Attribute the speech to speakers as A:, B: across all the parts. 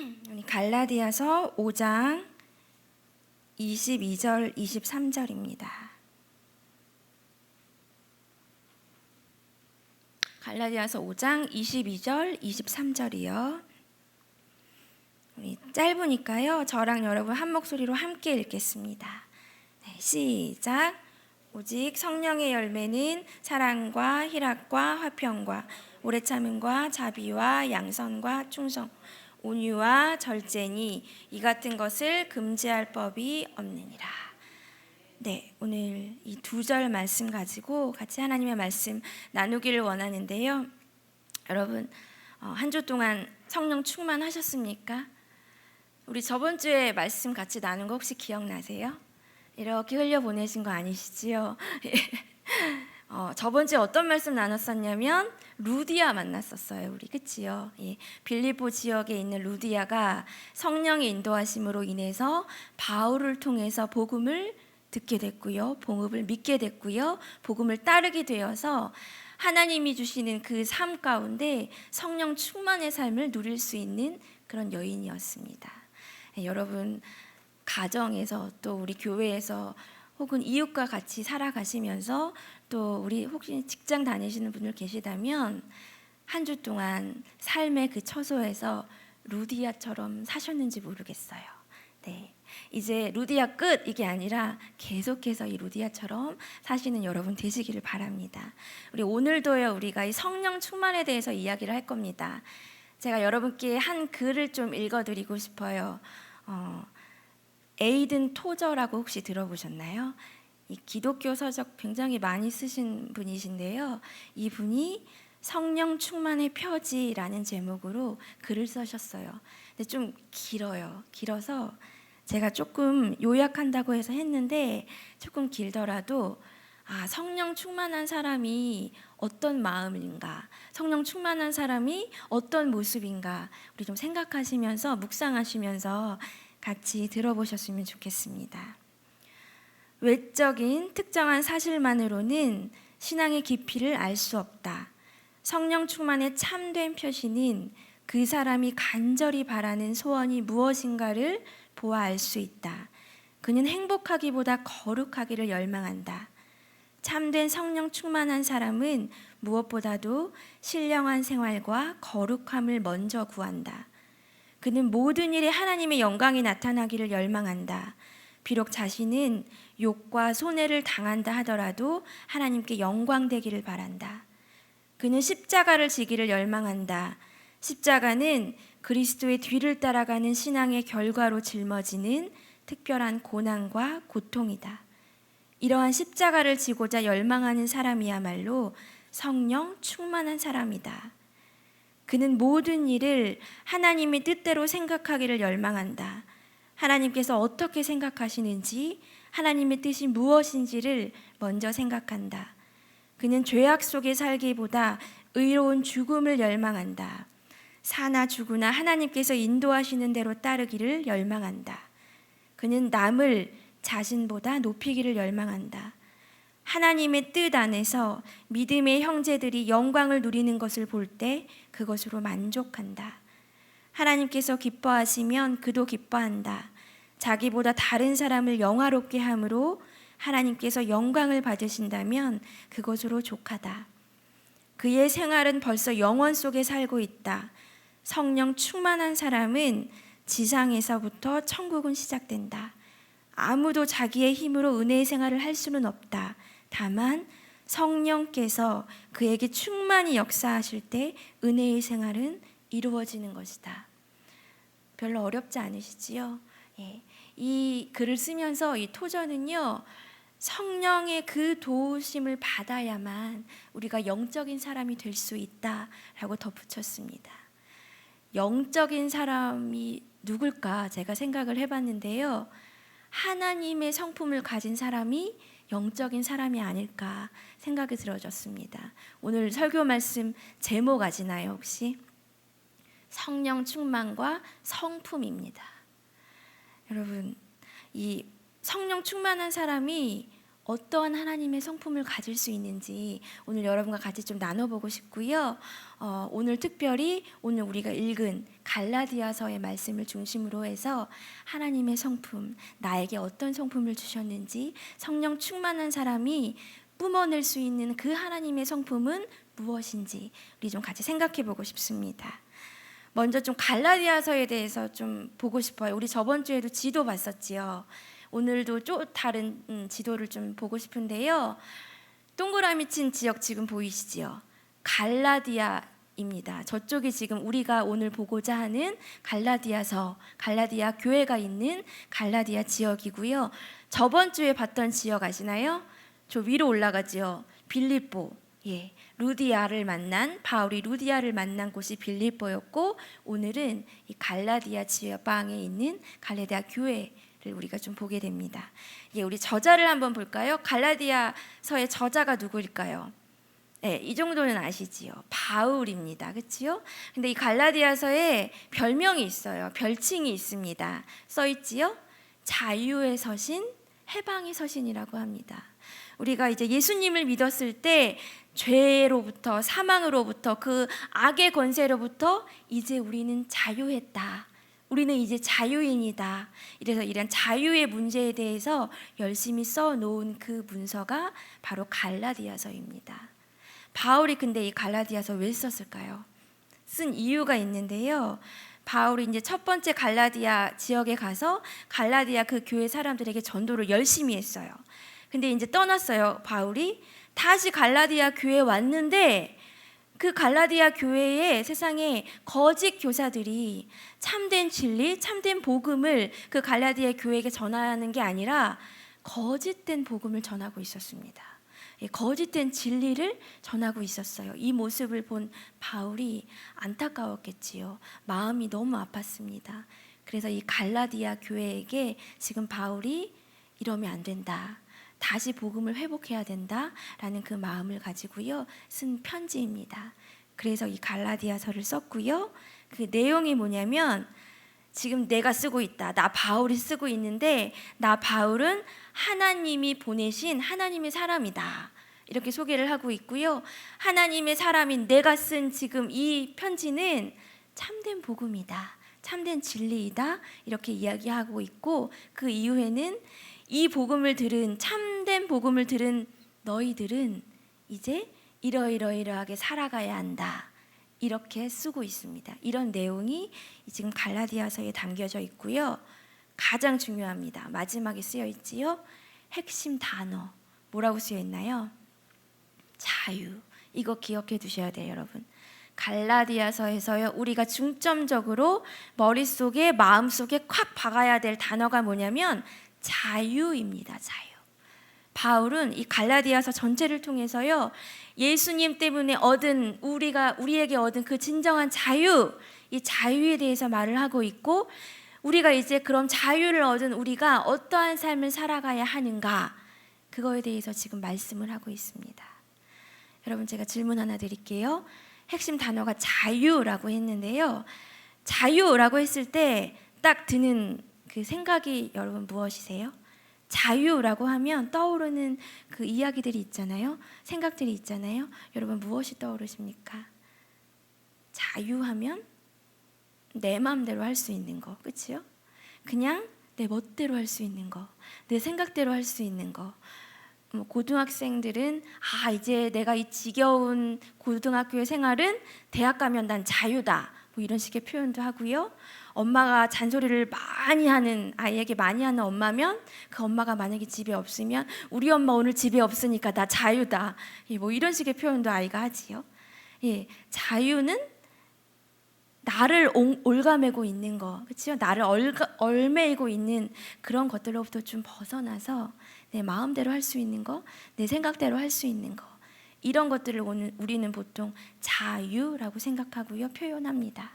A: 우리 갈라디아서 5장 22절 23절입니다. 갈라디아서 5장 22절 23절이요. 우리 짧으니까요. 저랑 여러분 한 목소리로 함께 읽겠습니다. 네, 시작. 오직 성령의 열매는 사랑과 희락과 화평과 오래 참음과 자비와 양선과 충성 온유와 절제니 이 같은 것을 금지할 법이 없느니라. 네, 오늘 이 두 절 말씀 가지고 같이 하나님의 말씀 나누기를 원하는데요. 여러분 한 주 동안 성령 충만하셨습니까? 우리 저번 주에 말씀 같이 나눈 거 혹시 기억나세요? 이렇게 흘려보내신 거 아니시지요? 저번 주에 어떤 말씀 나눴었냐면 루디아 만났었어요. 우리 그치요? 빌립보 지역에 있는 루디아가 성령의 인도하심으로 인해서 바울을 통해서 복음을 듣게 됐고요. 복음을 믿게 됐고요. 복음을 따르게 되어서 하나님이 주시는 그 삶 가운데 성령 충만의 삶을 누릴 수 있는 그런 여인이었습니다. 여러분 가정에서 또 우리 교회에서 혹은 이웃과 같이 살아가시면서 또 우리 혹시 직장 다니시는 분들 계시다면 한 주 동안 삶의 그 처소에서 루디아처럼 사셨는지 모르겠어요. 네, 이제 루디아 끝 이게 아니라 계속해서 이 루디아처럼 사시는 여러분 되시기를 바랍니다. 우리 오늘도요 우리가 이 성령 충만에 대해서 이야기를 할 겁니다. 제가 여러분께 한 글을 좀 읽어드리고 싶어요. 에이든 토저라고 혹시 들어보셨나요? 이 기독교 서적 굉장히 많이 쓰신 분이신데요. 이분이 성령 충만의 표지라는 제목으로 글을 쓰셨어요. 근데 좀 길어요. 길어서 제가 조금 요약한다고 해서 했는데 조금 길더라도 성령 충만한 사람이 어떤 마음인가, 성령 충만한 사람이 어떤 모습인가 우리 좀 생각하시면서 묵상하시면서 같이 들어보셨으면 좋겠습니다. 외적인 특정한 사실만으로는 신앙의 깊이를 알 수 없다. 성령 충만의 참된 표시는 그 사람이 간절히 바라는 소원이 무엇인가를 보아 알 수 있다. 그는 행복하기보다 거룩하기를 열망한다. 참된 성령 충만한 사람은 무엇보다도 신령한 생활과 거룩함을 먼저 구한다. 그는 모든 일에 하나님의 영광이 나타나기를 열망한다. 비록 자신은 욕과 손해를 당한다 하더라도 하나님께 영광되기를 바란다. 그는 십자가를 지기를 열망한다. 십자가는 그리스도의 뒤를 따라가는 신앙의 결과로 짊어지는 특별한 고난과 고통이다. 이러한 십자가를 지고자 열망하는 사람이야말로 성령 충만한 사람이다. 그는 모든 일을 하나님의 뜻대로 생각하기를 열망한다. 하나님께서 어떻게 생각하시는지, 하나님의 뜻이 무엇인지를 먼저 생각한다. 그는 죄악 속에 살기보다 의로운 죽음을 열망한다. 사나 죽으나 하나님께서 인도하시는 대로 따르기를 열망한다. 그는 남을 자신보다 높이기를 열망한다. 하나님의 뜻 안에서 믿음의 형제들이 영광을 누리는 것을 볼 때 그것으로 만족한다. 하나님께서 기뻐하시면 그도 기뻐한다. 자기보다 다른 사람을 영화롭게 함으로 하나님께서 영광을 받으신다면 그것으로 족하다. 그의 생활은 벌써 영원 속에 살고 있다. 성령 충만한 사람은 지상에서부터 천국은 시작된다. 아무도 자기의 힘으로 은혜의 생활을 할 수는 없다. 다만 성령께서 그에게 충만히 역사하실 때 은혜의 생활은 이루어지는 것이다. 별로 어렵지 않으시지요? 이 글을 쓰면서 이 토저는요 성령의 그 도우심을 받아야만 우리가 영적인 사람이 될 수 있다라고 덧붙였습니다. 영적인 사람이 누굴까 제가 생각을 해봤는데요. 하나님의 성품을 가진 사람이 영적인 사람이 아닐까 생각이 들어졌습니다. 오늘 설교 말씀 제목 아시나요 혹시? 성령 충만과 성품입니다. 여러분 이 성령 충만한 사람이 어떠한 하나님의 성품을 가질 수 있는지 오늘 여러분과 같이 좀 나눠보고 싶고요. 오늘 특별히 오늘 우리가 읽은 갈라디아서의 말씀을 중심으로 해서 하나님의 성품, 나에게 어떤 성품을 주셨는지, 성령 충만한 사람이 뿜어낼 수 있는 그 하나님의 성품은 무엇인지 우리 좀 같이 생각해 보고 싶습니다. 먼저 좀 갈라디아서에 대해서 좀 보고 싶어요. 우리 저번 주에도 지도 봤었지요. 오늘도 좀 다른 지도를 좀 보고 싶은데요. 동그라미 친 지역 지금 보이시지요? 갈라디아입니다. 저쪽이 지금 우리가 오늘 보고자 하는 갈라디아서, 갈라디아 교회가 있는 갈라디아 지역이고요. 저번 주에 봤던 지역 아시나요? 저 위로 올라가지요. 빌립보. 예, 바울이 루디아를 만난 곳이 빌립보였고, 오늘은 이 갈라디아 지방에 있는 갈라디아 교회를 우리가 좀 보게 됩니다. 예, 우리 저자를 한번 볼까요? 갈라디아서의 저자가 누구일까요? 네, 이 정도는 아시지요. 바울입니다. 그렇지요? 근데 이 갈라디아서에 별명이 있어요. 별칭이 있습니다. 써 있지요? 자유의 서신, 해방의 서신이라고 합니다. 우리가 이제 예수님을 믿었을 때 죄로부터, 사망으로부터, 그 악의 권세로부터 이제 우리는 자유했다. 우리는 이제 자유인이다. 이래서 이런 자유의 문제에 대해서 열심히 써놓은 그 문서가 바로 갈라디아서입니다. 바울이 근데 이 갈라디아서 왜 썼을까요? 쓴 이유가 있는데요. 바울이 이제 첫 번째 갈라디아 지역에 가서 갈라디아 그 교회 사람들에게 전도를 열심히 했어요. 근데 이제 떠났어요. 바울이 다시 갈라디아 교회에 왔는데 그 갈라디아 교회에 세상에 거짓 교사들이 참된 진리, 참된 복음을 그 갈라디아 교회에게 전하는 게 아니라 거짓된 복음을 전하고 있었습니다. 거짓된 진리를 전하고 있었어요. 이 모습을 본 바울이 안타까웠겠지요. 마음이 너무 아팠습니다. 그래서 이 갈라디아 교회에게 지금 바울이 이러면 안 된다. 다시 복음을 회복해야 된다라는 그 마음을 가지고요 쓴 편지입니다. 그래서 이 갈라디아서를 썼고요. 그 내용이 뭐냐면 지금 내가 쓰고 있다. 나 바울이 쓰고 있는데 나 바울은 하나님이 보내신 하나님의 사람이다. 이렇게 소개를 하고 있고요. 하나님의 사람인 내가 쓴 지금 이 편지는 참된 복음이다. 참된 진리이다. 이렇게 이야기하고 있고 그 이후에는 이 복음을 들은 참된 복음을 들은 너희들은 이제 이러이러이러하게 살아가야 한다. 이렇게 쓰고 있습니다. 이런 내용이 지금 갈라디아서에 담겨져 있고요. 가장 중요합니다. 마지막에 쓰여 있지요. 핵심 단어 뭐라고 쓰여 있나요? 자유. 이거 기억해 두셔야 돼요, 여러분. 갈라디아서에서요 우리가 중점적으로 머릿속에 마음속에 콱 박아야 될 단어가 뭐냐면 자유입니다. 자유. 바울은 이 갈라디아서 전체를 통해서요 예수님 때문에 얻은 우리에게 얻은 그 진정한 자유, 이 자유에 대해서 말을 하고 있고 우리가 이제 그럼 자유를 얻은 우리가 어떠한 삶을 살아가야 하는가 그거에 대해서 지금 말씀을 하고 있습니다. 여러분 제가 질문 하나 드릴게요. 핵심 단어가 자유라고 했는데요. 자유라고 했을 때 딱 드는 그 생각이 여러분 무엇이세요? 자유라고 하면 떠오르는 그 이야기들이 있잖아요. 생각들이 있잖아요. 여러분 무엇이 떠오르십니까? 자유하면 내 마음대로 할 수 있는 거, 그치요? 그냥 내 멋대로 할 수 있는 거, 내 생각대로 할 수 있는 거. 고등학생들은 이제 내가 이 지겨운 고등학교의 생활은 대학 가면 난 자유다. 뭐 이런 식의 표현도 하고요. 엄마가 잔소리를 많이 하는 아이에게 많이 하는 엄마면 그 엄마가 만약에 집에 없으면 우리 엄마 오늘 집에 없으니까 나 자유다. 뭐 이런 식의 표현도 아이가 하지요. 예, 자유는 나를 올가매고 있는 거, 그렇죠? 나를 얼매이고 있는 그런 것들로부터 좀 벗어나서 내 마음대로 할 수 있는 거, 내 생각대로 할 수 있는 거, 이런 것들을 우리는 보통 자유라고 생각하고요, 표현합니다.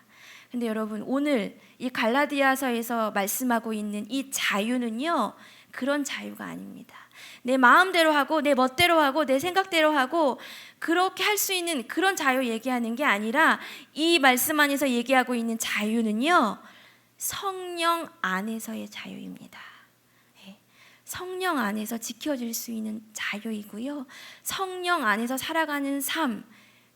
A: 근데 여러분 오늘 이 갈라디아서에서 말씀하고 있는 이 자유는요 그런 자유가 아닙니다. 내 마음대로 하고 내 멋대로 하고 내 생각대로 하고 그렇게 할 수 있는 그런 자유 얘기하는 게 아니라 이 말씀 안에서 얘기하고 있는 자유는요 성령 안에서의 자유입니다. 성령 안에서 지켜질 수 있는 자유이고요. 성령 안에서 살아가는 삶,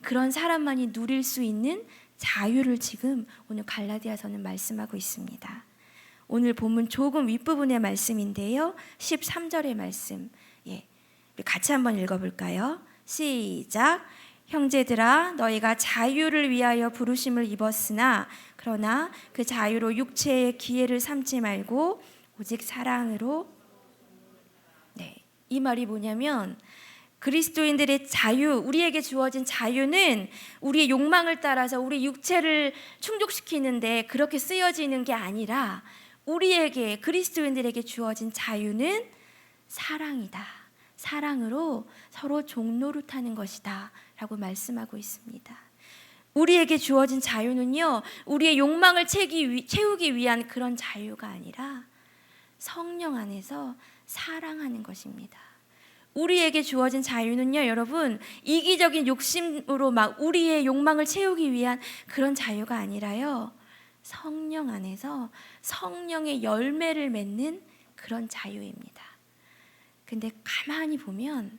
A: 그런 사람만이 누릴 수 있는 자유를 지금 오늘 갈라디아서는 말씀하고 있습니다. 오늘 본문 조금 윗부분의 말씀인데요. 13절의 말씀. 같이 한번 읽어볼까요? 시작. 형제들아, 너희가 자유를 위하여 부르심을 입었으나 그러나 그 자유로 육체의 기회를 삼지 말고 오직 사랑으로. 이 말이 뭐냐면 그리스도인들의 자유, 우리에게 주어진 자유는 우리의 욕망을 따라서 우리 육체를 충족시키는데 그렇게 쓰여지는 게 아니라 우리에게, 그리스도인들에게 주어진 자유는 사랑이다. 사랑으로 서로 종노릇하는 것이다 라고 말씀하고 있습니다. 우리에게 주어진 자유는요, 우리의 욕망을 채우기 위한 그런 자유가 아니라 성령 안에서 사랑하는 것입니다. 우리에게 주어진 자유는요, 여러분, 이기적인 욕심으로 막 우리의 욕망을 채우기 위한 그런 자유가 아니라요, 성령 안에서 성령의 열매를 맺는 그런 자유입니다. 근데 가만히 보면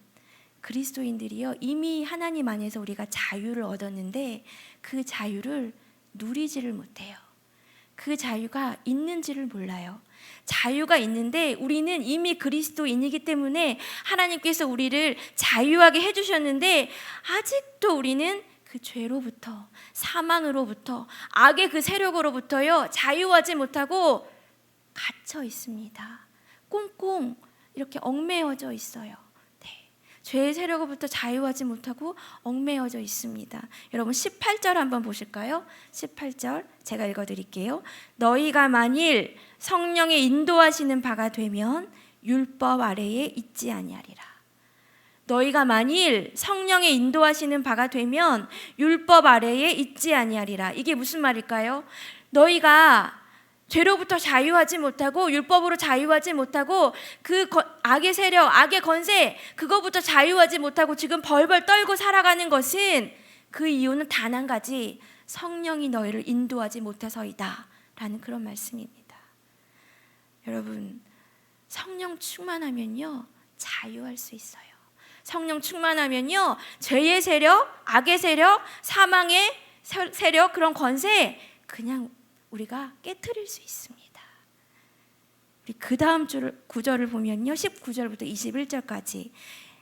A: 그리스도인들이요, 이미 하나님 안에서 우리가 자유를 얻었는데 그 자유를 누리지를 못해요. 그 자유가 있는지를 몰라요. 자유가 있는데 우리는 이미 그리스도인이기 때문에 하나님께서 우리를 자유하게 해주셨는데 아직도 우리는 그 죄로부터, 사망으로부터, 악의 그 세력으로부터요 자유하지 못하고 갇혀 있습니다. 꽁꽁 이렇게 얽매여져 있어요. 죄의 세력으로부터 자유하지 못하고 얽매여져 있습니다. 여러분 18절 한번 보실까요? 18절 제가 읽어드릴게요. 너희가 만일 성령의 인도하시는 바가 되면 율법 아래에 있지 아니하리라. 너희가 만일 성령의 인도하시는 바가 되면 율법 아래에 있지 아니하리라. 이게 무슨 말일까요? 너희가 죄로부터 자유하지 못하고 율법으로 자유하지 못하고 그 악의 세력, 악의 권세, 그거부터 자유하지 못하고 지금 벌벌 떨고 살아가는 것은 그 이유는 단 한 가지, 성령이 너희를 인도하지 못해서이다 라는 그런 말씀입니다. 여러분, 성령 충만하면요 자유할 수 있어요. 성령 충만하면요 죄의 세력, 악의 세력, 사망의 세력, 그런 권세 그냥 우리가 깨트릴 수 있습니다. 우리 그 다음 구절을 보면요, 19절부터 21절까지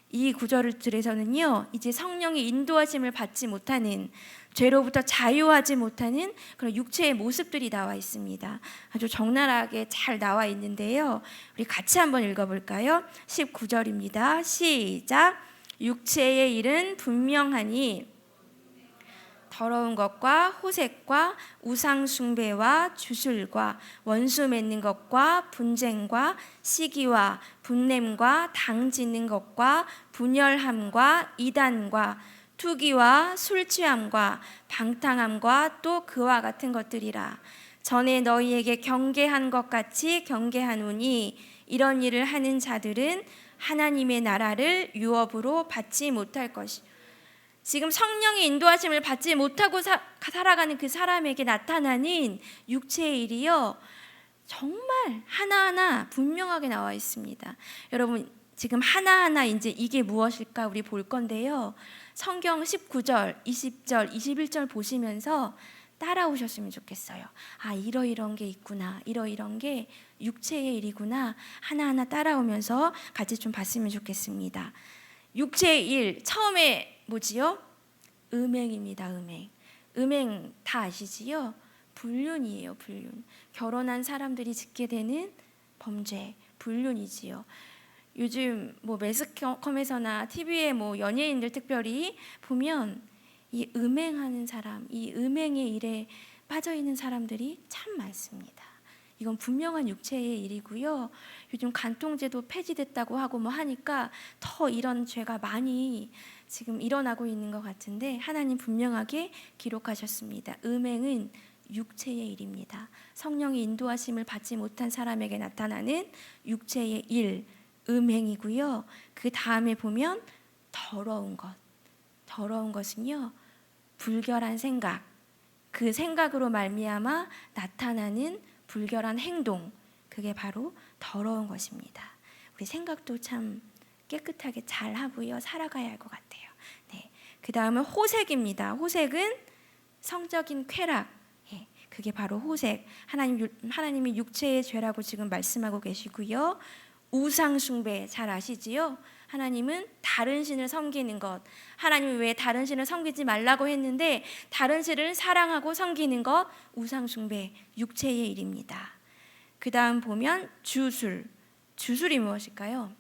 A: 이 구절들에서는요, 이제 성령의 인도하심을 받지 못하는, 죄로부터 자유하지 못하는 그런 육체의 모습들이 나와 있습니다. 아주 적나라하게 잘 나와 있는데요, 우리 같이 한번 읽어볼까요? 19절입니다. 시작. 육체의 일은 분명하니 더러운 것과 호색과 우상 숭배와 주술과 원수 맺는 것과 분쟁과 시기와 분냄과 당 짓는 것과 분열함과 이단과 투기와 술 취함과 방탕함과 또 그와 같은 것들이라. 전에 너희에게 경계한 것 같이 경계하노니 이런 일을 하는 자들은 하나님의 나라를 유업으로 받지 못할 것이요. 지금 성령의 인도하심을 받지 못하고 살아가는 그 사람에게 나타나는 육체의 일이요, 정말 하나하나 분명하게 나와 있습니다. 여러분, 지금 하나하나 이제 이게 무엇일까 우리 볼 건데요, 성경 19절, 20절, 21절 보시면서 따라오셨으면 좋겠어요. 아, 이러이런 게 있구나, 이러이런 게 육체의 일이구나, 하나하나 따라오면서 같이 좀 봤으면 좋겠습니다. 육체의 일, 처음에 뭐지요? 음행입니다. 음행 다 아시지요? 불륜이에요. 불륜. 결혼한 사람들이 짓게 되는 범죄, 불륜이지요. 요즘 뭐 매스컴에서나 TV에 뭐 연예인들 특별히 보면 이 음행하는 사람, 이 음행의 일에 빠져 있는 사람들이 참 많습니다. 이건 분명한 육체의 일이고요. 요즘 간통죄도 폐지됐다고 하고 뭐 하니까 더 이런 죄가 많이 지금 일어나고 있는 것 같은데, 하나님 분명하게 기록하셨습니다. 음행은 육체의 일입니다. 성령의 인도하심을 받지 못한 사람에게 나타나는 육체의 일, 음행이고요. 그 다음에 보면 더러운 것. 더러운 것은요, 불결한 생각, 그 생각으로 말미암아 나타나는 불결한 행동, 그게 바로 더러운 것입니다. 우리 생각도 참 깨끗하게 잘 하고요. 살아가야 할 것 같아요. 네. 그 다음은 호색입니다. 호색은 성적인 쾌락. 예, 그게 바로 호색. 하나님이 육체의 죄라고 지금 말씀하고 계시고요. 우상 숭배 잘 아시지요? 하나님은 다른 신을 섬기는 것. 하나님이 왜 다른 신을 섬기지 말라고 했는데 다른 신을 사랑하고 섬기는 것, 우상 숭배, 육체의 일입니다. 그 다음 보면 주술. 주술이 무엇일까요?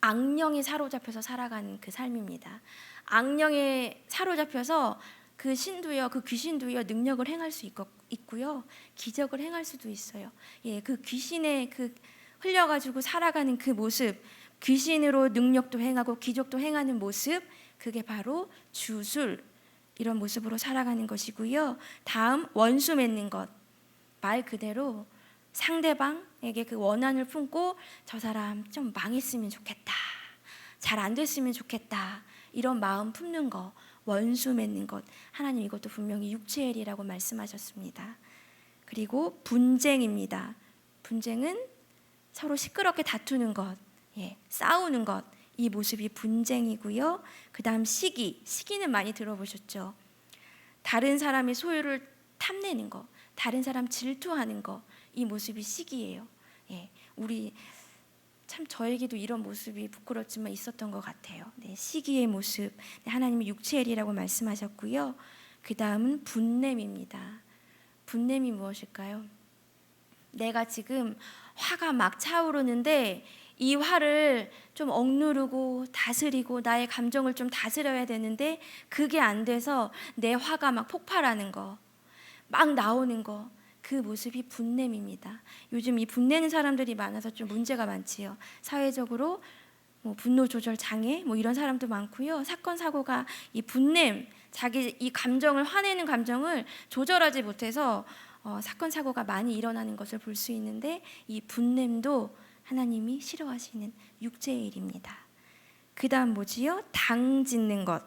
A: 악령에 사로잡혀서 살아가는 그 삶입니다. 악령에 사로잡혀서 그 신도요, 그 귀신도요, 능력을 행할 수 있고요, 기적을 행할 수도 있어요. 예, 그 귀신에 흘려가지고 살아가는 그 모습, 귀신으로 능력도 행하고 기적도 행하는 모습, 그게 바로 주술, 이런 모습으로 살아가는 것이고요. 다음 원수 맺는 것, 말 그대로 상대방에게 그 원한을 품고 저 사람 좀 망했으면 좋겠다, 잘 안 됐으면 좋겠다, 이런 마음 품는 거, 원수 맺는 것, 하나님 이것도 분명히 육체의 일이라고 말씀하셨습니다. 그리고 분쟁입니다. 분쟁은 서로 시끄럽게 다투는 것, 예, 싸우는 것, 이 모습이 분쟁이고요. 그 다음 시기는 많이 들어보셨죠? 다른 사람의 소유를 탐내는 것, 다른 사람 질투하는 것, 이 모습이 시기예요. 예, 우리 참 저에게도 이런 모습이 부끄럽지만 있었던 것 같아요. 네, 시기의 모습, 네, 하나님이 육체의 일이라고 말씀하셨고요. 그 다음은 분냄입니다. 분냄이 무엇일까요? 내가 지금 화가 막 차오르는데 이 화를 좀 억누르고 다스리고 나의 감정을 좀 다스려야 되는데 그게 안 돼서 내 화가 막 폭발하는 거, 막 나오는 거, 그 모습이 분냄입니다. 요즘 이 분내는 사람들이 많아서 좀 문제가 많지요. 사회적으로 뭐 분노 조절 장애 뭐 이런 사람도 많고요. 사건 사고가 이 분냄, 자기 이 감정을, 화내는 감정을 조절하지 못해서 사건 사고가 많이 일어나는 것을 볼 수 있는데, 이 분냄도 하나님이 싫어하시는 육체의 일입니다. 그 다음 뭐지요? 당 짓는 것,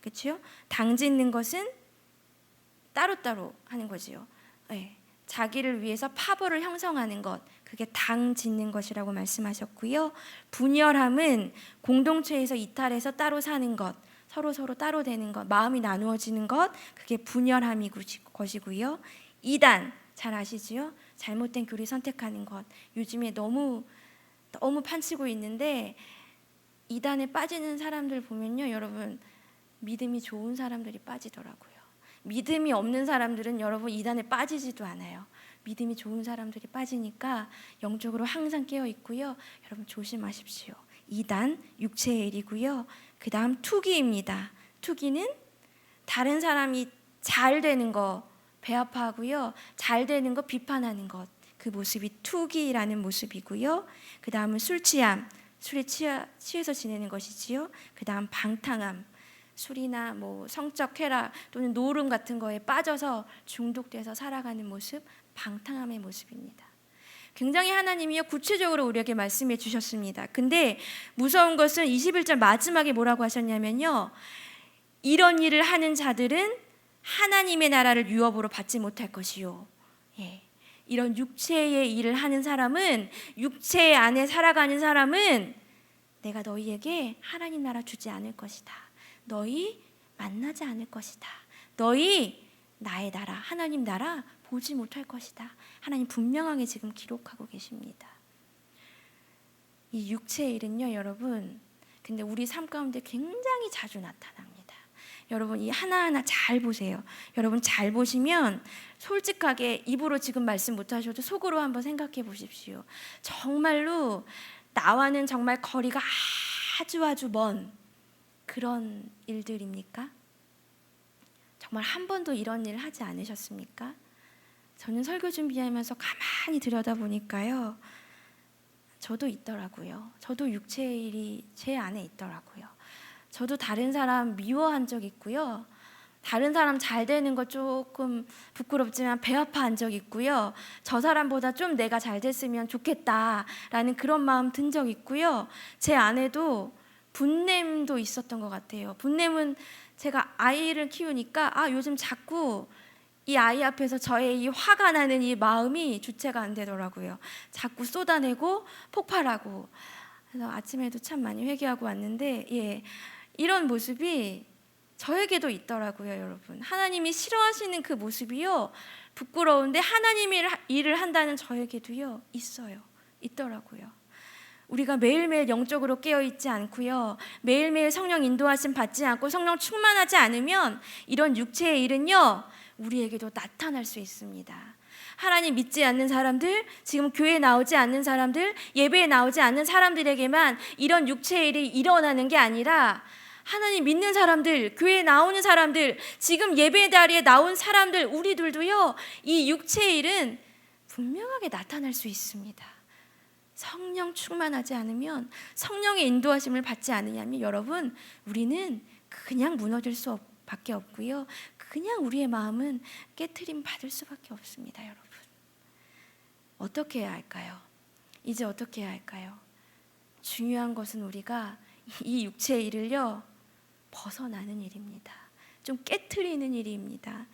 A: 그렇죠? 당 짓는 것은 따로따로 하는 거지요. 네. 자기를 위해서 파벌을 형성하는 것, 그게 당 짓는 것이라고 말씀하셨고요. 분열함은 공동체에서 이탈해서 따로 사는 것, 서로 따로 되는 것, 마음이 나누어지는 것, 그게 분열함이 것이고요. 이단, 잘 아시지요? 잘못된 교리 선택하는 것. 요즘에 너무 판치고 있는데 이단에 빠지는 사람들 보면요, 여러분, 믿음이 좋은 사람들이 빠지더라고요. 믿음이 없는 사람들은 여러분 이단에 빠지지도 않아요. 믿음이 좋은 사람들이 빠지니까 영적으로 항상 깨어 있고요. 여러분 조심하십시오. 이단, 육체의 일이고요. 그 다음 투기입니다. 투기는 다른 사람이 잘 되는 거 배아파하고요, 잘 되는 거 비판하는 것, 그 모습이 투기라는 모습이고요. 그 다음은 술 취함, 술에 취해서 지내는 것이지요. 그 다음 방탕함, 술이나 뭐 성적 쾌락 또는 노름 같은 거에 빠져서 중독돼서 살아가는 모습, 방탕함의 모습입니다. 굉장히 하나님이요 구체적으로 우리에게 말씀해 주셨습니다. 근데 무서운 것은 21절 마지막에 뭐라고 하셨냐면요, 이런 일을 하는 자들은 하나님의 나라를 유업으로 받지 못할 것이요. 예. 이런 육체의 일을 하는 사람은, 육체 안에 살아가는 사람은 내가 너희에게 하나님 나라 주지 않을 것이다. 너희 만나지 않을 것이다. 너희 나의 나라, 하나님 나라 보지 못할 것이다. 하나님 분명하게 지금 기록하고 계십니다. 이 육체의 일은요, 여러분, 근데 우리 삶 가운데 굉장히 자주 나타납니다. 여러분 이 하나하나 잘 보세요. 여러분 잘 보시면 솔직하게 입으로 지금 말씀 못하셔도 속으로 한번 생각해 보십시오. 정말로 나와는 정말 거리가 아주 먼 그런 일들입니까? 정말 한 번도 이런 일 하지 않으셨습니까? 저는 설교 준비하면서 가만히 들여다보니까요, 저도 있더라고요. 저도 육체의 일이 제 안에 있더라고요. 저도 다른 사람 미워한 적 있고요. 다른 사람 잘 되는 거 조금 부끄럽지만 배 아파한 적 있고요. 저 사람보다 좀 내가 잘 됐으면 좋겠다라는 그런 마음 든 적 있고요. 제 안에도 분냄도 있었던 것 같아요. 분냄은 제가 아이를 키우니까 요즘 자꾸 이 아이 앞에서 저의 이 화가 나는 이 마음이 주체가 안 되더라고요. 자꾸 쏟아내고 폭발하고. 그래서 아침에도 참 많이 회개하고 왔는데, 이런 모습이 저에게도 있더라고요, 여러분. 하나님이 싫어하시는 그 모습이요, 부끄러운데 하나님이 일을 한다는 저에게도요, 있더라고요. 우리가 매일매일 영적으로 깨어있지 않고요, 매일매일 성령 인도하심 받지 않고 성령 충만하지 않으면 이런 육체의 일은요, 우리에게도 나타날 수 있습니다. 하나님 믿지 않는 사람들, 지금 교회에 나오지 않는 사람들, 예배에 나오지 않는 사람들에게만 이런 육체의 일이 일어나는 게 아니라 하나님 믿는 사람들, 교회에 나오는 사람들, 지금 예배 자리에 나온 사람들, 우리들도요, 이 육체의 일은 분명하게 나타날 수 있습니다. 성령 충만하지 않으면, 성령의 인도하심을 받지 않으냐면, 여러분, 우리는 그냥 무너질 수밖에 없고요, 그냥 우리의 마음은 깨트림 받을 수밖에 없습니다. 여러분, 어떻게 해야 할까요? 이제 어떻게 해야 할까요? 중요한 것은 우리가 이 육체의 일을요, 벗어나는 일입니다. 좀 깨트리는 일입니다.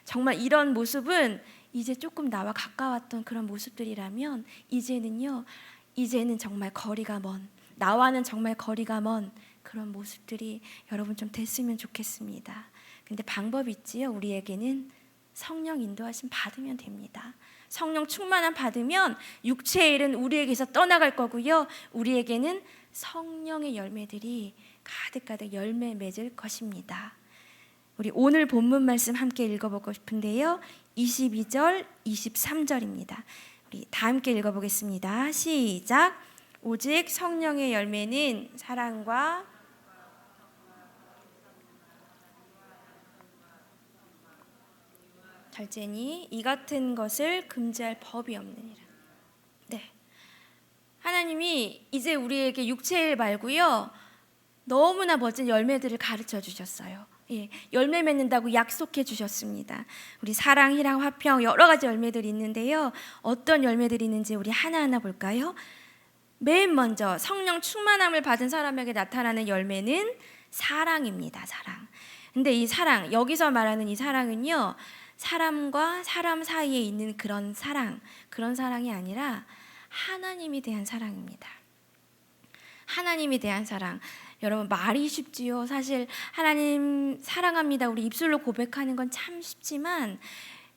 A: 정말 이런 모습은 이제 조금 나와 가까웠던 그런 모습들이라면, 이제는 정말 거리가 먼, 나와는 정말 거리가 먼 그런 모습들이 여러분 좀 됐으면 좋겠습니다. 근데 방법이 있지요. 우리에게는 성령 인도하심 받으면 됩니다. 성령 충만함 받으면 육체의 일은 우리에게서 떠나갈 거고요, 우리에게는 성령의 열매들이 가득가득 열매 맺을 것입니다. 우리 오늘 본문 말씀 함께 읽어보고 싶은데요, 22절, 23절입니다. 우리 다 함께 읽어보겠습니다. 시작. 오직 성령의 열매는 사랑과 절제니 이 같은 것을 금지할 법이 없느니라. 네, 하나님이 이제 우리에게 육체일 말고요, 너무나 멋진 열매들을 가르쳐 주셨어요. 열매 맺는다고 약속해 주셨습니다. 우리 사랑, 희랑, 화평 여러 가지 열매들이 있는데요, 어떤 열매들이 있는지 우리 하나하나 볼까요? 맨 먼저 성령 충만함을 받은 사람에게 나타나는 열매는 사랑입니다. 사랑. 근데 이 사랑, 여기서 말하는 이 사랑은요, 사람과 사람 사이에 있는 그런 사랑이 아니라 하나님에 대한 사랑입니다. 하나님에 대한 사랑. 여러분, 말이 쉽지요. 사실 하나님 사랑합니다, 우리 입술로 고백하는 건 참 쉽지만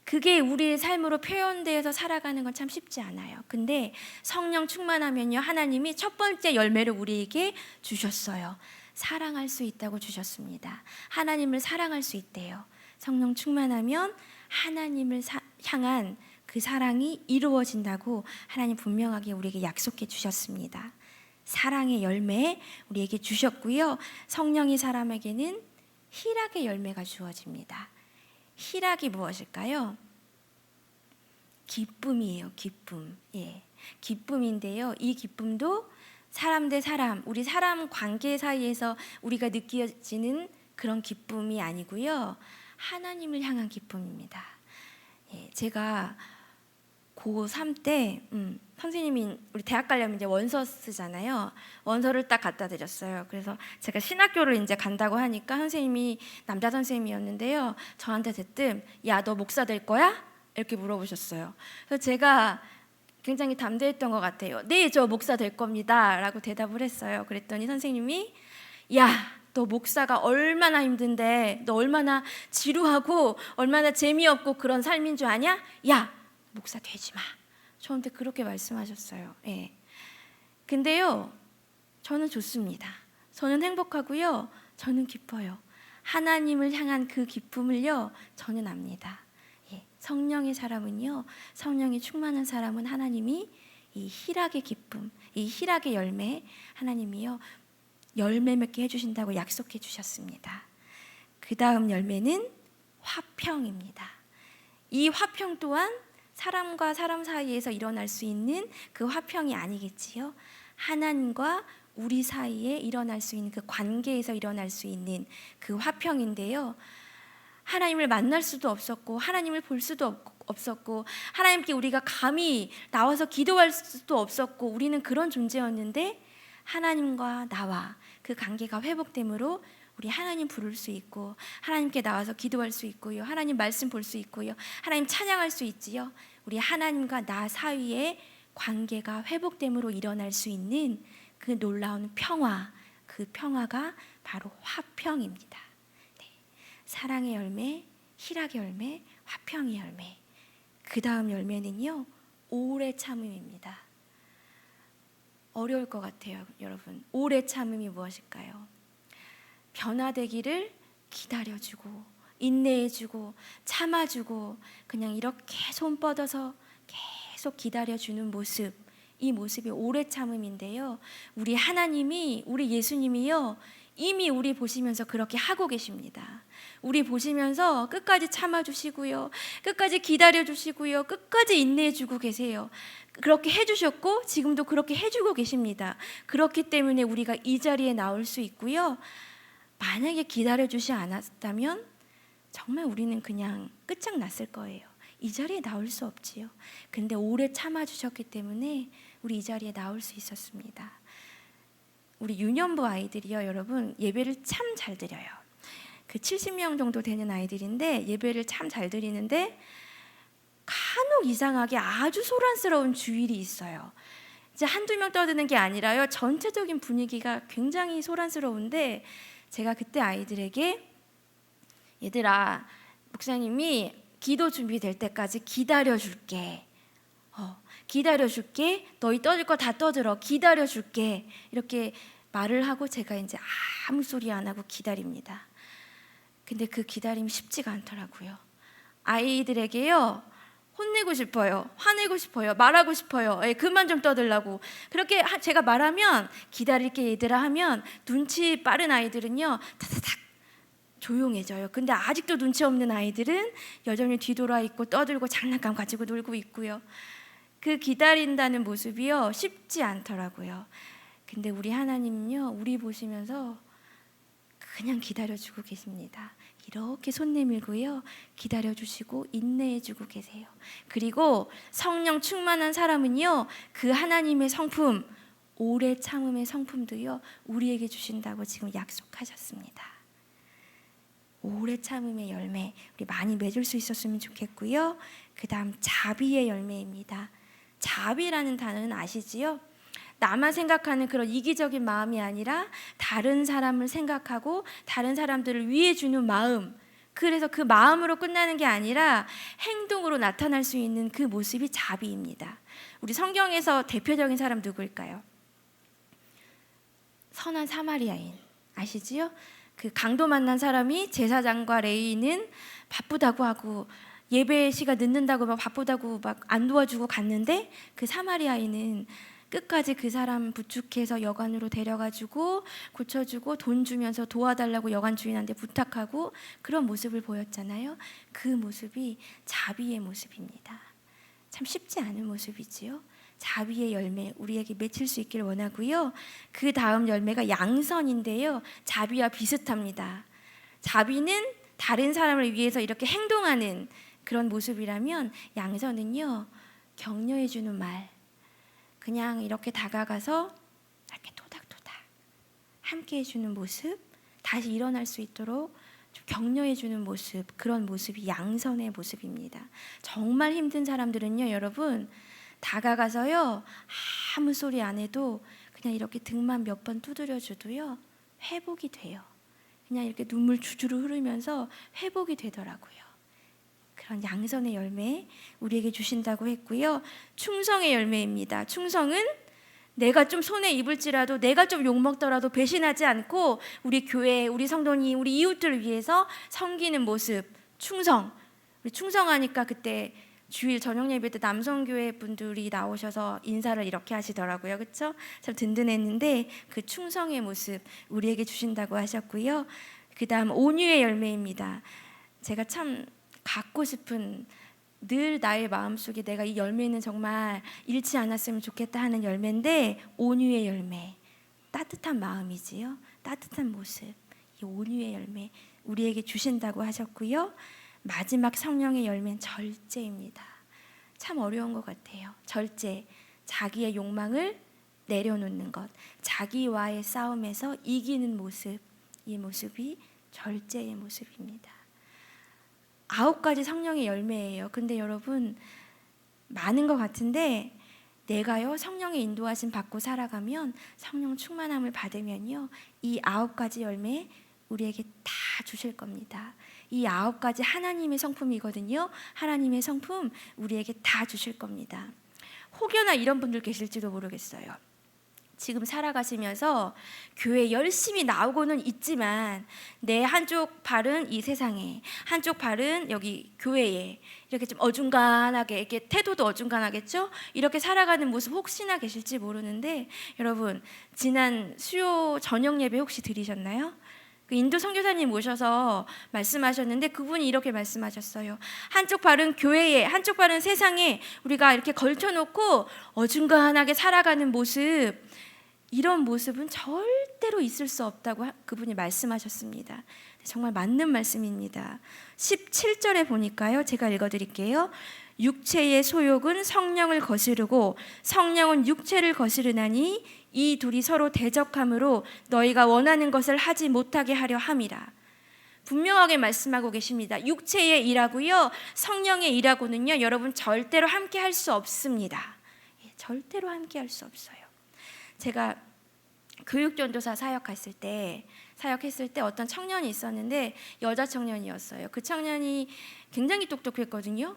A: 그게 우리의 삶으로 표현되어서 살아가는 건 참 쉽지 않아요. 근데 성령 충만하면요, 하나님이 첫 번째 열매를 우리에게 주셨어요. 사랑할 수 있다고 주셨습니다. 하나님을 사랑할 수 있대요. 성령 충만하면 하나님을 향한 그 사랑이 이루어진다고 하나님 분명하게 우리에게 약속해 주셨습니다. 사랑의 열매 우리에게 주셨고요, 성령이 사람에게는 희락의 열매가 주어집니다. 희락이 무엇일까요? 기쁨이에요. 기쁨. 기쁨인데요, 이 기쁨도 사람 대 사람, 우리 사람 관계 사이에서 우리가 느껴지는 그런 기쁨이 아니고요, 하나님을 향한 기쁨입니다. 제가 고3 때 선생님이 우리 대학 가려면 이제 원서 쓰잖아요. 원서를 딱 갖다 드렸어요. 그래서 제가 신학교를 이제 간다고 하니까 선생님이 남자 선생님이었는데요, 저한테 대뜸 야, 너 목사 될 거야? 이렇게 물어보셨어요. 그래서 제가 굉장히 담대했던 것 같아요. 네, 저 목사 될 겁니다 라고 대답을 했어요. 그랬더니 선생님이 야, 너 목사가 얼마나 힘든데, 너 얼마나 지루하고 얼마나 재미없고 그런 삶인 줄 아냐? 야, 목사 되지 마. 저한테 그렇게 말씀하셨어요. 근데요, 저는 좋습니다. 저는 행복하고요, 저는 기뻐요. 하나님을 향한 그 기쁨을요, 저는 압니다. 성령의 사람은요, 성령이 충만한 사람은 하나님이 이 희락의 기쁨, 이 희락의 열매, 하나님이요 열매 맺게 해주신다고 약속해 주셨습니다. 그 다음 열매는 화평입니다. 이 화평 또한 사람과 사람 사이에서 일어날 수 있는 그 화평이 아니겠지요. 하나님과 우리 사이에 일어날 수 있는 그 관계에서 일어날 수 있는 그 화평인데요, 하나님을 만날 수도 없었고 하나님을 볼 수도 없었고 하나님께 우리가 감히 나와서 기도할 수도 없었고 우리는 그런 존재였는데, 하나님과 나와 그 관계가 회복됨으로 우리 하나님 부를 수 있고 하나님께 나와서 기도할 수 있고요. 하나님 말씀 볼 수 있고요. 하나님 찬양할 수 있지요. 우리 하나님과 나 사이의 관계가 회복됨으로 일어날 수 있는 그 놀라운 평화, 그 평화가 바로 화평입니다. 네. 사랑의 열매, 희락의 열매, 화평의 열매. 그 다음 열매는요, 오래 참음입니다. 어려울 것 같아요, 여러분. 오래 참음이 무엇일까요? 변화되기를 기다려주고 인내해주고 참아주고 그냥 이렇게 손 뻗어서 계속 기다려주는 모습, 이 모습이 오래 참음인데요, 우리 하나님이, 우리 예수님이요, 이미 우리 보시면서 그렇게 하고 계십니다. 우리 보시면서 끝까지 참아주시고요, 끝까지 기다려주시고요, 끝까지 인내해주고 계세요. 그렇게 해주셨고 지금도 그렇게 해주고 계십니다. 그렇기 때문에 우리가 이 자리에 나올 수 있고요, 만약에 기다려주지 않았다면 정말 우리는 그냥 끝장났을 거예요. 이 자리에 나올 수 없지요. 근데 오래 참아주셨기 때문에 우리 이 자리에 나올 수 있었습니다. 우리 유년부 아이들이요, 여러분, 예배를 참 잘 드려요. 그 70명 정도 되는 아이들인데 예배를 참 잘 드리는데 간혹 이상하게 아주 소란스러운 주일이 있어요. 이제 한두 명 떠드는 게 아니라요, 전체적인 분위기가 굉장히 소란스러운데 제가 그때 아이들에게, 얘들아, 목사님이 기도 준비될 때까지 기다려줄게. 기다려줄게. 너희 떠들 거 다 떠들어. 기다려줄게. 이렇게 말을 하고 제가 이제 아무 소리 안 하고 기다립니다. 근데 그 기다림이 쉽지가 않더라고요. 아이들에게요, 혼내고 싶어요. 화내고 싶어요. 말하고 싶어요. 그만 좀 떠들라고. 그렇게 제가 말하면 기다릴게 얘들아 하면 눈치 빠른 아이들은요, 타타닥 조용해져요. 근데 아직도 눈치 없는 아이들은 여전히 뒤돌아 있고 떠들고 장난감 가지고 놀고 있고요. 그 기다린다는 모습이요, 쉽지 않더라고요. 근데 우리 하나님은요, 우리 보시면서 그냥 기다려주고 계십니다. 이렇게 손 내밀고요, 기다려주시고 인내해주고 계세요. 그리고 성령 충만한 사람은요, 그 하나님의 성품, 오래 참음의 성품도요, 우리에게 주신다고 지금 약속하셨습니다. 오래 참음의 열매, 우리 많이 맺을 수 있었으면 좋겠고요. 그 다음 자비의 열매입니다. 자비라는 단어는 아시지요? 나만 생각하는 그런 이기적인 마음이 아니라 다른 사람을 생각하고 다른 사람들을 위해 주는 마음, 그래서 그 마음으로 끝나는 게 아니라 행동으로 나타날 수 있는 그 모습이 자비입니다. 우리 성경에서 대표적인 사람 누구일까요? 선한 사마리아인 아시지요? 그 강도 만난 사람이 제사장과 레위인은 바쁘다고 하고 예배 시간 늦는다고 막 바쁘다고 막 안 도와주고 갔는데 그 사마리아인은 끝까지 그 사람 부축해서 여관으로 데려가지고 고쳐주고 돈 주면서 도와달라고 여관 주인한테 부탁하고 그런 모습을 보였잖아요. 그 모습이 자비의 모습입니다. 참 쉽지 않은 모습이지요. 자비의 열매 우리에게 맺힐 수 있기를 원하고요. 그 다음 열매가 양선인데요, 자비와 비슷합니다. 자비는 다른 사람을 위해서 이렇게 행동하는 그런 모습이라면 양선은요, 격려해주는 말, 그냥 이렇게 다가가서 이렇게 토닥토닥 함께 해주는 모습, 다시 일어날 수 있도록 격려해주는 모습, 그런 모습이 양선의 모습입니다. 정말 힘든 사람들은요, 여러분, 다가가서요, 아무 소리 안 해도 그냥 이렇게 등만 몇 번 두드려줘도요, 회복이 돼요. 그냥 이렇게 눈물 주주로 흐르면서 회복이 되더라고요. 그런 양선의 열매 우리에게 주신다고 했고요. 충성의 열매입니다. 충성은 내가 좀 손해 입을지라도, 내가 좀 욕먹더라도 배신하지 않고 우리 교회, 우리 성도님, 우리 이웃들을 위해서 섬기는 모습, 충성. 우리 충성하니까 그때 주일 저녁 예배 때 남성교회 분들이 나오셔서 인사를 이렇게 하시더라고요. 그렇죠? 참 든든했는데 그 충성의 모습 우리에게 주신다고 하셨고요. 그 다음 온유의 열매입니다. 제가 참 갖고 싶은, 늘 나의 마음속에 내가 이 열매는 정말 잃지 않았으면 좋겠다 하는 열매인데, 온유의 열매, 따뜻한 마음이지요. 따뜻한 모습, 이 온유의 열매 우리에게 주신다고 하셨고요. 마지막 성령의 열매는 절제입니다. 참 어려운 것 같아요. 절제, 자기의 욕망을 내려놓는 것, 자기와의 싸움에서 이기는 모습, 이 모습이 절제의 모습입니다. 9가지 성령의 열매예요. 근데 여러분 많은 것 같은데 내가요 성령의 인도하심 받고 살아가면 성령 충만함을 받으면요 이 9가지 열매 우리에게 다 주실 겁니다. 이 9가지 하나님의 성품이거든요. 하나님의 성품 우리에게 다 주실 겁니다. 혹여나 이런 분들 계실지도 모르겠어요. 지금 살아가시면서 교회 열심히 나오고는 있지만 내 한쪽 발은 이 세상에, 한쪽 발은 여기 교회에 이렇게 좀 어중간하게, 이렇게 태도도 어중간하겠죠? 이렇게 살아가는 모습 혹시나 계실지 모르는데 여러분 지난 수요 저녁 예배 혹시 들으셨나요? 그 인도 선교사님 모셔서 말씀하셨는데 그분이 이렇게 말씀하셨어요. 한쪽 발은 교회에, 한쪽 발은 세상에 우리가 이렇게 걸쳐놓고 어중간하게 살아가는 모습, 이런 모습은 절대로 있을 수 없다고 그분이 말씀하셨습니다. 정말 맞는 말씀입니다. 17절에 보니까요, 제가 읽어드릴게요. 육체의 소욕은 성령을 거스르고 성령은 육체를 거스르나니 이 둘이 서로 대적함으로 너희가 원하는 것을 하지 못하게 하려 함이라. 분명하게 말씀하고 계십니다. 육체의 일하고요 성령의 일하고는요 여러분 절대로 함께 할 수 없습니다. 절대로 함께 할 수 없어요. 제가 교육전도사 사역했을 때 어떤 청년이 있었는데 여자 청년이었어요. 그 청년이 굉장히 똑똑했거든요.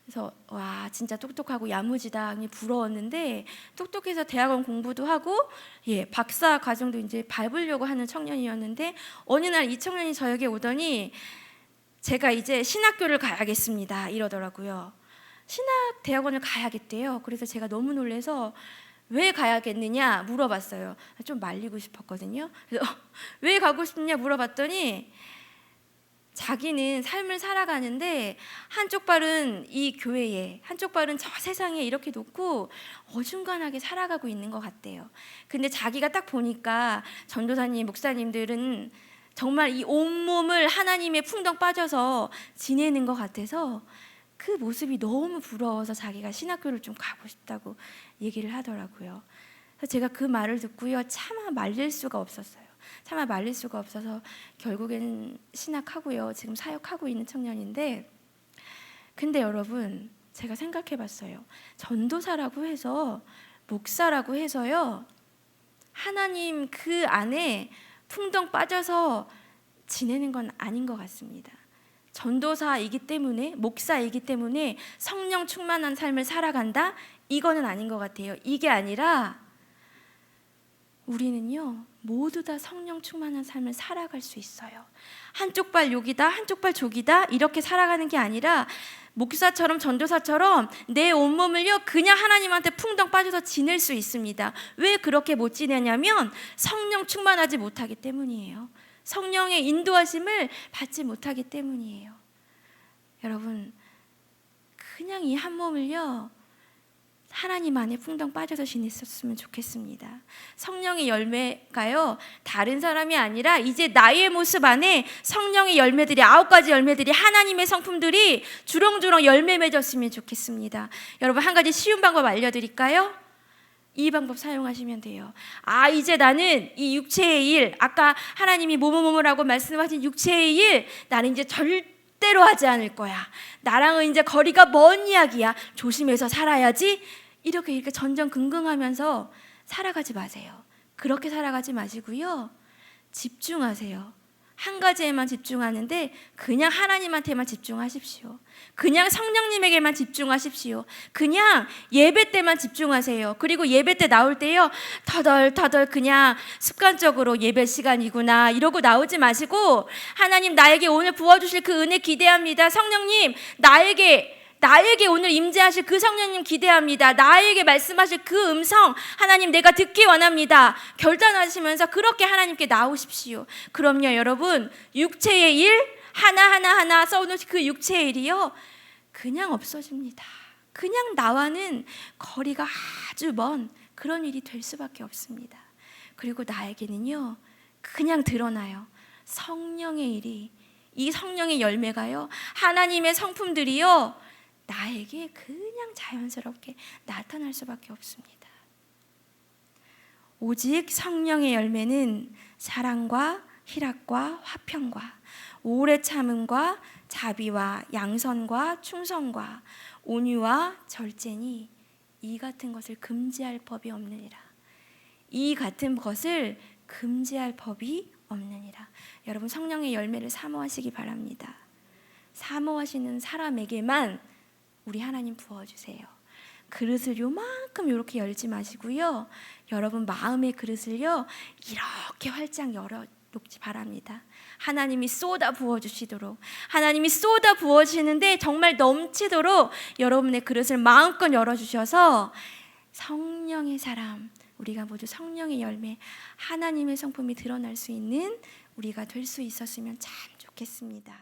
A: 그래서 와 진짜 똑똑하고 야무지다 부러웠는데 똑똑해서 대학원 공부도 하고 박사 과정도 이제 밟으려고 하는 청년이었는데 어느 날 이 청년이 저에게 오더니 제가 이제 신학교를 가야겠습니다 이러더라고요. 신학 대학원을 가야겠대요. 그래서 제가 너무 놀라서 왜 가야겠느냐 물어봤어요. 좀 말리고 싶었거든요. 그래서 왜 가고 싶냐 물어봤더니 자기는 삶을 살아가는데 한쪽 발은 이 교회에, 한쪽 발은 저 세상에 이렇게 놓고 어중간하게 살아가고 있는 것 같대요. 근데 자기가 딱 보니까 전도사님, 목사님들은 정말 이 온몸을 하나님의 풍덩 빠져서 지내는 것 같아서 그 모습이 너무 부러워서 자기가 신학교를 좀 가고 싶다고 얘기를 하더라고요. 그래서 제가 그 말을 듣고요 차마 말릴 수가 없었어요. 결국에는 신학하고요 지금 사역하고 있는 청년인데, 근데 여러분 제가 생각해 봤어요. 전도사라고 해서, 목사라고 해서요 하나님 그 안에 풍덩 빠져서 지내는 건 아닌 것 같습니다. 전도사이기 때문에, 목사이기 때문에 성령 충만한 삶을 살아간다? 이거는 아닌 것 같아요. 이게 아니라 우리는요 모두 다 성령 충만한 삶을 살아갈 수 있어요. 한쪽 발 여기다, 한쪽 발 저기다 이렇게 살아가는 게 아니라 목사처럼 전도사처럼 내 온몸을요 그냥 하나님한테 풍덩 빠져서 지낼 수 있습니다. 왜 그렇게 못 지내냐면 성령 충만하지 못하기 때문이에요. 성령의 인도하심을 받지 못하기 때문이에요. 여러분 그냥 이 한 몸을요 하나님 안에 풍덩 빠져서 지냈었으면 좋겠습니다. 성령의 열매가요 다른 사람이 아니라 이제 나의 모습 안에 성령의 열매들이, 9가지 열매들이, 하나님의 성품들이 주렁주렁 열매 맺었으면 좋겠습니다. 여러분 한 가지 쉬운 방법 알려드릴까요? 이 방법 사용하시면 돼요. 이제 나는 이 육체의 일, 아까 하나님이 뭐뭐뭐라고 말씀하신 육체의 일, 나는 이제 절대로 하지 않을 거야. 나랑은 이제 거리가 먼 이야기야. 조심해서 살아야지. 이렇게 전전긍긍하면서 살아가지 마세요. 그렇게 살아가지 마시고요 집중하세요. 한 가지에만 집중하는데 그냥 하나님한테만 집중하십시오. 그냥 성령님에게만 집중하십시오. 그냥 예배 때만 집중하세요. 그리고 예배 때 나올 때요 터덜터덜 그냥 습관적으로 예배 시간이구나 이러고 나오지 마시고, 하나님 나에게 오늘 부어주실 그 은혜 기대합니다. 성령님 나에게 오늘 임재하실 그 성령님 기대합니다. 나에게 말씀하실 그 음성 하나님 내가 듣기 원합니다. 결단하시면서 그렇게 하나님께 나오십시오. 그럼요 여러분 육체의 일 하나하나 써놓으신 그 육체의 일이요 그냥 없어집니다. 그냥 나와는 거리가 아주 먼 그런 일이 될 수밖에 없습니다. 그리고 나에게는요 그냥 드러나요. 성령의 일이, 이 성령의 열매가요 하나님의 성품들이요 나에게 그냥 자연스럽게 나타날 수밖에 없습니다. 오직 성령의 열매는 사랑과 희락과 화평과 오래 참음과 자비와 양선과 충성과 온유와 절제니 이 같은 것을 금지할 법이 없느니라. 이 같은 것을 금지할 법이 없느니라. 여러분 성령의 열매를 사모하시기 바랍니다. 사모하시는 사람에게만 우리 하나님 부어주세요. 그릇을 요만큼 이렇게 열지 마시고요. 여러분 마음의 그릇을요 이렇게 활짝 열어놓지 바랍니다. 하나님이 쏟아 부어주시도록, 하나님이 쏟아 부어주시는데 정말 넘치도록 여러분의 그릇을 마음껏 열어주셔서 성령의 사람, 우리가 모두 성령의 열매, 하나님의 성품이 드러날 수 있는 우리가 될 수 있었으면 참 좋겠습니다.